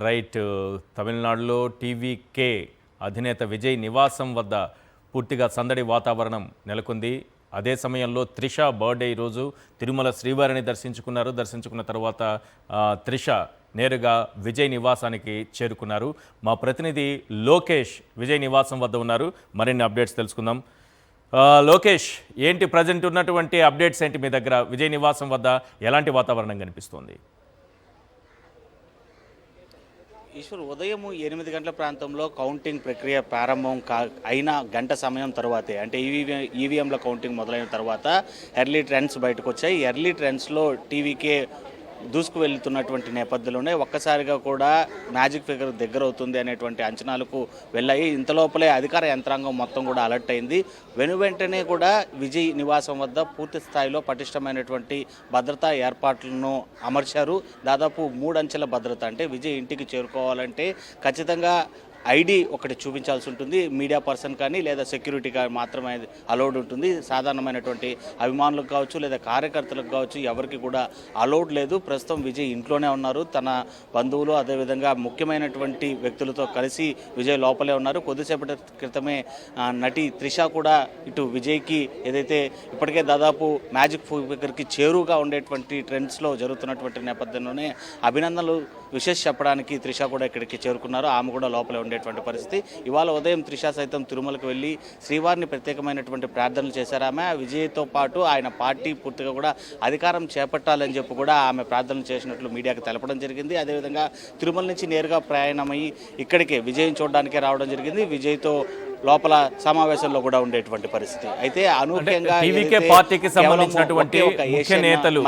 Right. తమిళనాడులో TVK అధినేత విజయ్ నివాసం వద్ద పూర్తిగా సందడి వాతావరణం నెలకొంది. అదే సమయంలో త్రిష బర్త్డే ఈరోజు తిరుమల శ్రీవారిని దర్శించుకున్న తర్వాత త్రిష నేరుగా విజయ్ నివాసానికి చేరుకున్నారు. మా ప్రతినిధి లోకేష్ విజయ్ నివాసం వద్ద ఉన్నారు. మరిన్ని అప్డేట్స్ తెలుసుకుందాం. లోకేష్, ఏంటి ప్రజెంట్ ఉన్నటువంటి అప్డేట్స్ ఏంటి? మీ దగ్గర విజయ్ నివాసం వద్ద ఎలాంటి వాతావరణం కనిపిస్తోంది? ఈశ్వర్, ఉదయం 8 గంటల ప్రాంతంలో కౌంటింగ్ ప్రక్రియ ప్రారంభం అయిన గంట సమయం తర్వాతే, అంటే ఈవీఎంల కౌంటింగ్ మొదలైన తర్వాత ఎర్లీ ట్రెండ్స్ బయటకు వచ్చాయి. ఎర్లీ ట్రెండ్స్లో టీవీకే దూసుకు వెళ్తున్నటువంటి నేపథ్యంలోనే ఒక్కసారిగా కూడా మ్యాజిక్ ఫిగర్ దగ్గర అవుతుంది అనేటువంటి అంచనాలకు వెళ్ళాయి. ఇంతలోపలే అధికార యంత్రాంగం మొత్తం కూడా అలర్ట్ అయింది. వెంటనే కూడా విజయ్ నివాసం వద్ద పూర్తి స్థాయిలో పటిష్టమైనటువంటి భద్రతా ఏర్పాట్లను అమర్చారు. దాదాపు 3 అంచెల భద్రత. అంటే విజయ్ ఇంటికి చేరుకోవాలంటే ఖచ్చితంగా ఐడి ఒకటి చూపించాల్సి ఉంటుంది. మీడియా పర్సన్ కానీ లేదా సెక్యూరిటీ కానీ మాత్రమే అలౌడ్ ఉంటుంది. సాధారణమైనటువంటి అభిమానులకు కావచ్చు లేదా కార్యకర్తలకు కావచ్చు ఎవరికి కూడా అలౌడ్ లేదు. ప్రస్తుతం విజయ్ ఇంట్లోనే ఉన్నారు. తన బంధువులు అదేవిధంగా ముఖ్యమైనటువంటి వ్యక్తులతో కలిసి విజయ్ లోపలే ఉన్నారు. కొద్దిసేపటి క్రితమే నటి త్రిష కూడా ఇటు విజయ్కి ఏదైతే ఇప్పటికే దాదాపు మ్యాజిక్ ఫిగర్కి చేరువుగా ఉండేటువంటి ట్రెండ్స్లో జరుగుతున్నటువంటి నేపథ్యంలోనే అభినందనలు విశేష చెప్పడానికి త్రిష కూడా ఇక్కడికి చేరుకున్నారు. ఆమె కూడా లోపలే ఉండేటువంటి పరిస్థితి. ఇవాళ ఉదయం త్రిష సైతం తిరుమలకు వెళ్ళి శ్రీవారిని ప్రత్యేకమైనటువంటి ప్రార్థనలు చేశారు. ఆమె విజయ్తో పాటు ఆయన పార్టీ పూర్తిగా కూడా అధికారం చేపట్టాలని చెప్పి కూడా ఆమె ప్రార్థనలు చేసినట్లు మీడియాకు తెలపడం జరిగింది. అదేవిధంగా తిరుమల నుంచి నేరుగా ప్రయాణమయ్యి ఇక్కడికే విజయ్ని చూడడానికే రావడం జరిగింది. విజయ్తో లోపల సమావేశంలో కూడా ఉండేటువంటి పరిస్థితి. అయితే అనూహ్యంగా టీవీకే పార్టీకి సంబంధించినటువంటి ముఖ్య నేతలు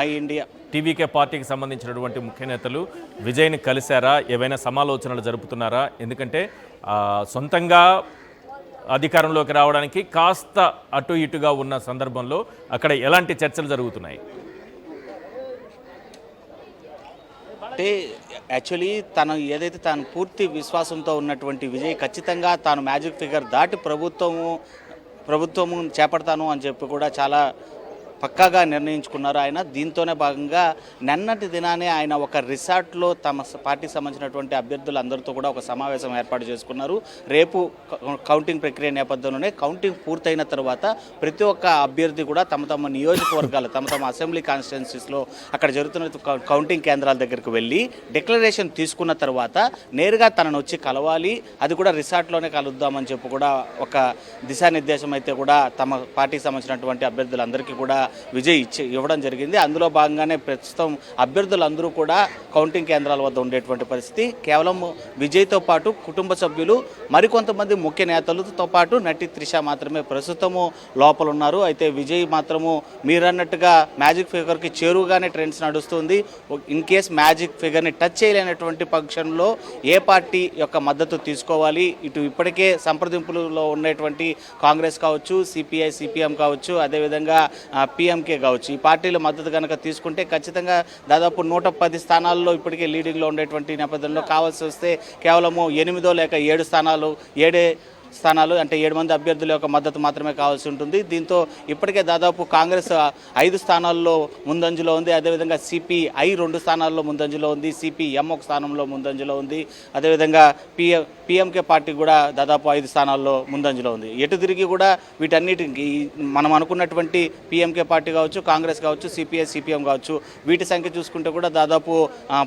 టీవీకే పార్టీకి సంబంధించినటువంటి ముఖ్య నేతలు విజయ్ని కలిశారా? ఏవైనా సమాలోచనలు జరుపుతున్నారా? ఎందుకంటే సొంతంగా అధికారంలోకి రావడానికి కాస్త అటు ఇటుగా ఉన్న సందర్భంలో అక్కడ ఎలాంటి చర్చలు జరుగుతున్నాయి? అంటే యాక్చువల్లీ తాను ఏదైతే తాను పూర్తి విశ్వాసంతో ఉన్నటువంటి విజయ్ ఖచ్చితంగా తాను మ్యాజిక్ ఫిగర్ దాటి ప్రభుత్వము చేపడతాను అని చెప్పి కూడా చాలా పక్కాగా నిర్ణయించుకున్నారు ఆయన. దీంతోనే భాగంగా నిన్నటి దినానే ఆయన ఒక రిసార్ట్లో తమ పార్టీకి సంబంధించినటువంటి అభ్యర్థులందరితో కూడా ఒక సమావేశం ఏర్పాటు చేసుకున్నారు. రేపు కౌంటింగ్ ప్రక్రియ నేపథ్యంలోనే కౌంటింగ్ పూర్తయిన తర్వాత ప్రతి ఒక్క అభ్యర్థి కూడా తమ నియోజకవర్గాలు తమ అసెంబ్లీ కాన్స్టిట్యున్సీస్లో అక్కడ జరుగుతున్న కౌంటింగ్ కేంద్రాల దగ్గరికి వెళ్ళి డిక్లరేషన్ తీసుకున్న తర్వాత నేరుగా తనను వచ్చి కలవాలి, అది కూడా రిసార్ట్లోనే కలుద్దామని చెప్పి కూడా ఒక దిశానిర్దేశం అయితే కూడా తమ పార్టీకి సంబంధించినటువంటి అభ్యర్థులందరికీ కూడా విజయ్ ఇవ్వడం జరిగింది. అందులో భాగంగానే ప్రస్తుతం అభ్యర్థులందరూ కూడా కౌంటింగ్ కేంద్రాల వద్ద ఉండేటువంటి పరిస్థితి. కేవలం విజయ్తో పాటు కుటుంబ సభ్యులు మరికొంతమంది ముఖ్య నేతలతో పాటు నటి త్రిష మాత్రమే ప్రస్తుతము లోపల ఉన్నారు. అయితే విజయ్ మాత్రము మీరన్నట్టుగా మ్యాజిక్ ఫిగర్కి చేరువుగానే ట్రెండ్స్ నడుస్తుంది. ఇన్ కేస్ మ్యాజిక్ ఫిగర్ని టచ్ చేయలేనటువంటి పక్షంలో ఏ పార్టీ యొక్క మద్దతు తీసుకోవాలి, ఇటు ఇప్పటికే సంప్రదింపులలో ఉండేటువంటి కాంగ్రెస్ కావచ్చు, సిపిఐ సిపిఎం కావచ్చు, అదేవిధంగా పిఎంకే కావచ్చు, ఈ పార్టీల మద్దతు కనుక తీసుకుంటే ఖచ్చితంగా దాదాపు 110 స్థానాల్లో ఇప్పటికే లీడింగ్లో ఉండేటువంటి నేపథ్యంలో కావాల్సి వస్తే కేవలము 8 లేక 7 స్థానాలు అంటే 7 మంది అభ్యర్థుల యొక్క మద్దతు మాత్రమే కావాల్సి ఉంటుంది. దీంతో ఇప్పటికే దాదాపు కాంగ్రెస్ 5 స్థానాల్లో ముందంజలో ఉంది. అదేవిధంగా సిపిఐ 2 స్థానాల్లో ముందంజలో ఉంది, సిపిఎం 1 స్థానంలో ముందంజలో ఉంది. అదేవిధంగా పిఎంకే పార్టీ కూడా దాదాపు 5 స్థానాల్లో ముందంజలో ఉంది. ఎటు తిరిగి కూడా వీటన్నిటికి మనం అనుకున్నటువంటి పిఎంకే పార్టీ కావచ్చు, కాంగ్రెస్ కావచ్చు, సిపిఐ సిపిఎం కావచ్చు, వీటి సంఖ్య చూసుకుంటే కూడా దాదాపు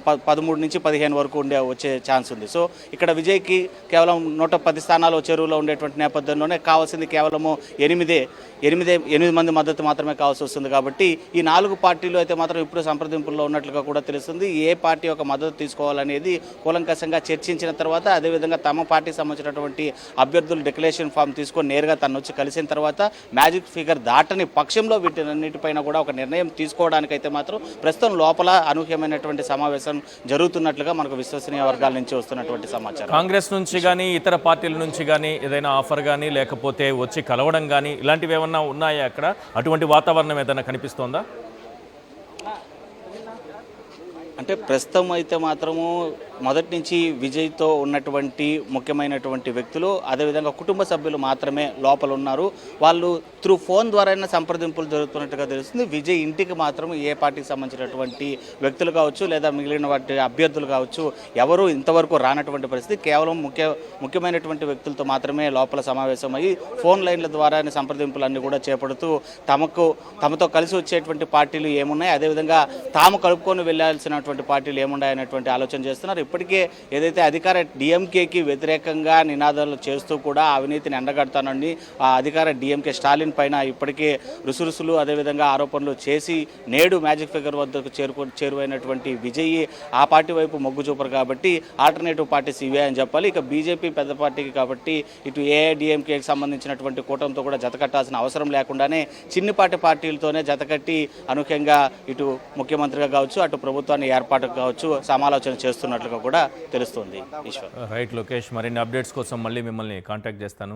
13 నుంచి 15 వరకు వచ్చే ఛాన్స్ ఉంది. సో ఇక్కడ విజయ్కి కేవలం 110 స్థానాలు చెరువులో ఉండేటువంటి నేపథ్యంలోనే కావాల్సింది కేవలము 8 మంది మద్దతు మాత్రమే కావాల్సి వస్తుంది. కాబట్టి ఈ 4 పార్టీలు అయితే మాత్రం ఇప్పుడు సంప్రదింపుల్లో ఉన్నట్లుగా కూడా తెలుస్తుంది. ఏ పార్టీ యొక్క మద్దతు తీసుకోవాలనేది కూలంకషంగా చర్చించిన తర్వాత అదేవిధంగా తమ పార్టీకి సంబంధించినటువంటి అభ్యర్థులు డిక్లరేషన్ ఫామ్ తీసుకొని నేరుగా తను వచ్చి కలిసిన తర్వాత మ్యాజిక్ ఫిగర్ దాటని పక్షంలో వీటన్నిటిపైన కూడా ఒక నిర్ణయం తీసుకోవడానికైతే మాత్రం ప్రస్తుతం లోపల అనూహ్యమైనటువంటి సమావేశం జరుగుతున్నట్లుగా మనకు విశ్వసనీయ వర్గాల నుంచి వస్తున్నటువంటి సమాచారం. కాంగ్రెస్ నుంచి కానీ ఇతర పార్టీల నుంచి కానీ ఏదైనా ఆఫర్ కానీ లేకపోతే వచ్చి కలవడం కానీ ఇలాంటివి ఏమన్నా ఉన్నాయా? అక్కడ అటువంటి వాతావరణం ఏదైనా కనిపిస్తోందా? అంటే ప్రస్తుతం అయితే మాత్రము మొదటి నుంచి విజయ్తో ఉన్నటువంటి ముఖ్యమైనటువంటి వ్యక్తులు అదేవిధంగా కుటుంబ సభ్యులు మాత్రమే లోపల ఉన్నారు. వాళ్ళు త్రూ ఫోన్ ద్వారానే సంప్రదింపులు జరుగుతున్నట్టుగా తెలుస్తుంది. విజయ్ ఇంటికి మాత్రం ఏ పార్టీకి సంబంధించినటువంటి వ్యక్తులు కావచ్చు లేదా మిగిలిన వాటి అభ్యర్థులు కావచ్చు ఎవరు ఇంతవరకు రానటువంటి పరిస్థితి. కేవలం ముఖ్యమైనటువంటి వ్యక్తులతో మాత్రమే లోపల సమావేశమయ్యి ఫోన్ లైన్ల ద్వారానే సంప్రదింపులన్నీ కూడా చేపడుతూ తమతో కలిసి వచ్చేటువంటి పార్టీలు ఏమున్నాయి, అదేవిధంగా తాము కలుపుకొని వెళ్లాల్సినటువంటి పార్టీలు ఏమున్నాయి అనేటువంటి ఆలోచన చేస్తున్నారు. ఇప్పటికే ఏదైతే అధికార డిఎంకేకి వ్యతిరేకంగా నినాదాలు చేస్తూ కూడా అవినీతిని ఎండగడతానని ఆ అధికార డిఎంకే స్టాలిన్ పైన ఇప్పటికే రుసురుసులు అదేవిధంగా ఆరోపణలు చేసి నేడు మ్యాజిక్ ఫిగర్ వద్దకు చేరువైనటువంటి విజయ్ ఆ పార్టీ వైపు మొగ్గు చూపరు కాబట్టి ఆల్టర్నేటివ్ పార్టీ సిబిఐ అని చెప్పాలి. ఇక బీజేపీ పెద్ద పార్టీకి కాబట్టి ఇటు ఏఐడిఎంకేకి సంబంధించినటువంటి కూటమితో కూడా జతకట్టాల్సిన అవసరం లేకుండానే చిన్నిపాటి పార్టీలతోనే జతకట్టి అనూహ్యంగా ఇటు ముఖ్యమంత్రిగా కావచ్చు అటు ప్రభుత్వాన్ని ఏర్పాటుకు కావచ్చు సమాలోచన చేస్తున్నట్లుగా కూడా తెలుస్తుంది. ఈశ్వర్. రైట్ లోకేష్, మరిన్ని అప్డేట్స్ కోసం మళ్ళీ మిమ్మల్ని కాంటాక్ట్ చేస్తాను.